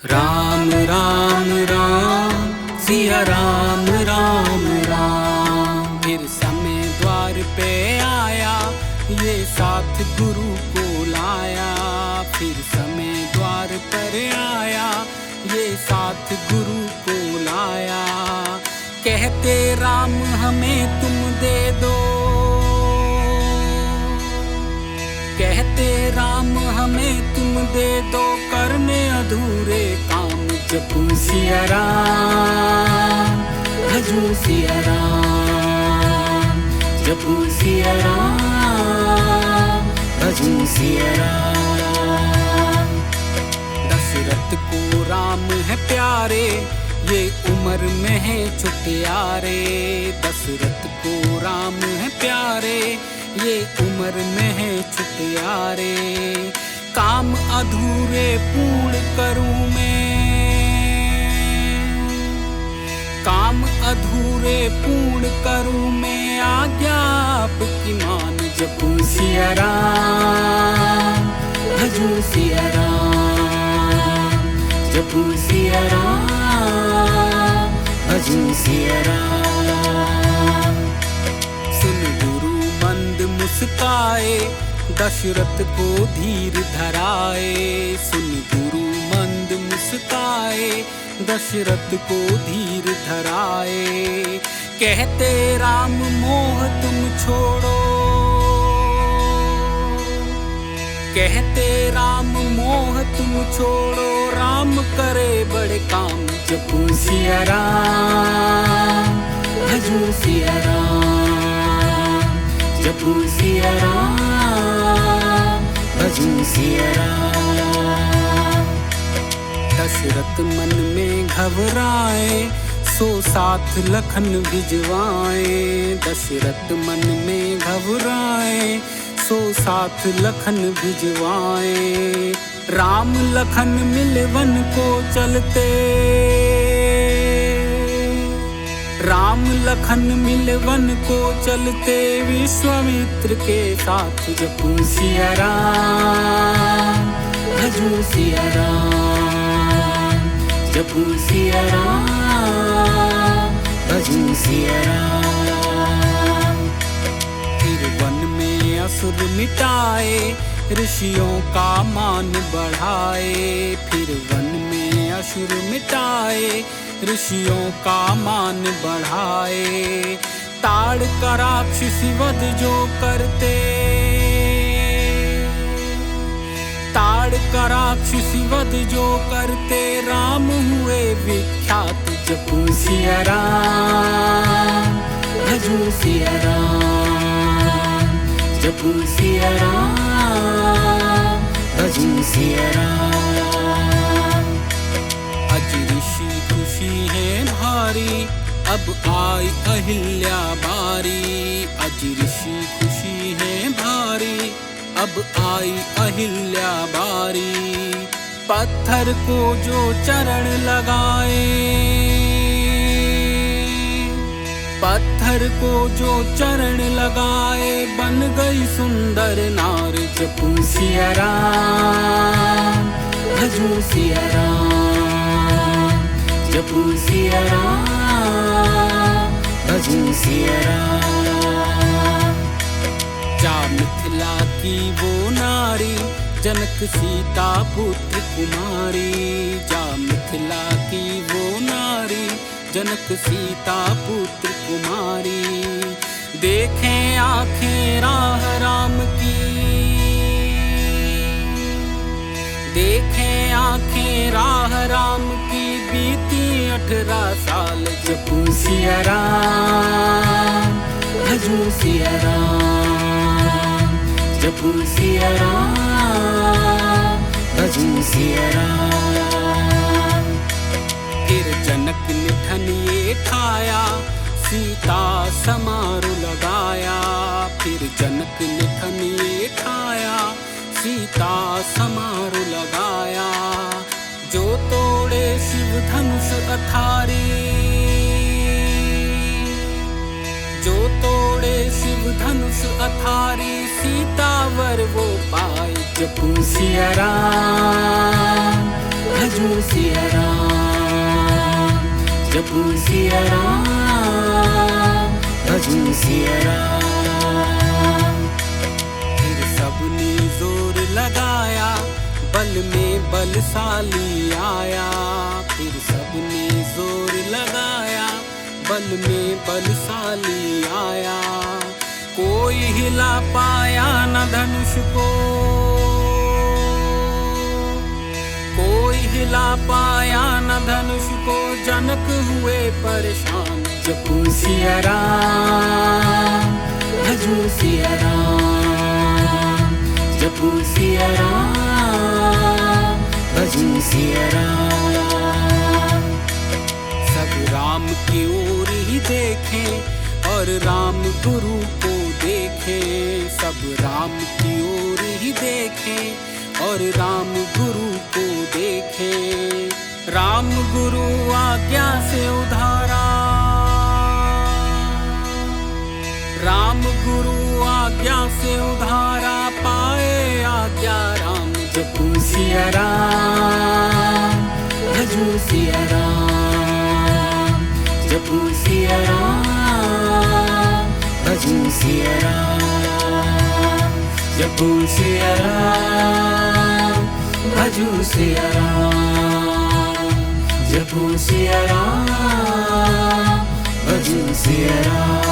राम राम राम सिया राम राम राम। फिर समय द्वार पे आया, ये साथ गुरु को लाया। फिर समय द्वार पर आया, ये साथ गुरु को लाया। कहते राम हमें तुम दे दो, कहते राम हमें तुम दे दो, करने अधूरे काम। जपू सिया राम, भजू सिया राम, जपू सिया राम, भजू सिया राम। दशरथ को राम है प्यारे, ये उम्र में है छुटियारे। दशरथ को राम है प्यारे, ये उम्र में है छुटियारे। काम अधूरे पूर्ण करूं मैं, काम अधूरे पूर्ण करूं मैं। आज्ञा आपकी मान, जपू सिया राम, भजू सिया राम, जपू सिया राम, भजू सिया राम। सुन गुरु मंद मुस्काए, दशरथ को धीर धराए। सुन गुरु मंद मुस्काए, दशरथ को धीर धराए। कहते राम मोह तुम छोड़ो, कहते राम मोह तुम छोड़ो। राम करे बड़े काम, जपू सिया राम, भजू सिया राम, जपू सिया राम, भजू सिया राम। दशरथ मन में घबराए, सो साथ लखन भिजवाए। दशरथ मन में घबराए, सो साथ लखन भिजवाए। राम लखन मिल वन को चलते, राम लखन मिल वन को चलते। विश्वामित्र के साथ जपू सिया राम, भजू सिया राम, जपू सिया राम, भजू सिया राम। फिर वन में असुर मिटाए, ऋषियों का मान बढ़ाए। फिर वन में असुर मिटाए, ऋषियों का मान बढ़ाए। ताड़ का राक्षसी वध जो करते, ताड़ का राक्षसी वध जो करते। राम हुए विख्यात, जपू सिया राम, भजू सिया राम, जपू सिया राम, भजू सिया राम। अज ऋषि खुशी है भारी, अब आई अहिल्या बारी। अज ऋषि खुशी है भारी, अब आई अहिल्या बारी। पत्थर को जो चरण लगाए, पत्थर को जो चरण लगाए। बन गई सुंदर नार, जपू सिया राम, भजू सिया राम, जपू सिया राम, भजू सिया राम। जा मिथिला की वो नारी, जनक सीता पुत्र कुमारी। जा मिथिला की वो नारी, जनक सीता पुत्र कुमारी। देखें आँखें राह राम की, देखें आँखें राह राम की। बीती 18 साल, जपू सिया राम, भजू सिया राम, जपू सिया राम, भजू सिया राम। फिर जनक ने ठन ये ठाया, सीता समारोह लगाया। फिर जनक ने ठन ये ठाया, सीता समारोह लगाया। जो तोड़े शिव धनुष अथारी, जो तोड़े शिव धनुष अथारी। सीता वर वो पाए, जपू सिया राम, भजू भजूं सिया राम, जपूं सिया राम, भजूं सिया राम। फिर सबने जोर लगाया, बल में बलशाली आया। फिर सबने जोर लगाया, बल में बलशाली आया। कोई हिला पाया न धनुष को, कोई हिला पाया न धनुष को। जनक हुए परेशान, जपूं सिया राम, भजूं सिया राम, जपूं सिया राम, भजूं सिया राम। सब राम की ओर ही देखें और राम गुरु को देखें। सब राम की ओर ही देखें और राम गुरु को देखें। राम गुरु आज्ञा से उधारा, राम गुरु आज्ञा से उधारा। पाए आज्ञा राम, जपूं सिया राम, भजूं सिया राम, जपूं सिया राम, भजूं सिया राम, जपूं सिया राम, भजूं सिया राम, जपूं सिया राम, भजूं सिया राम।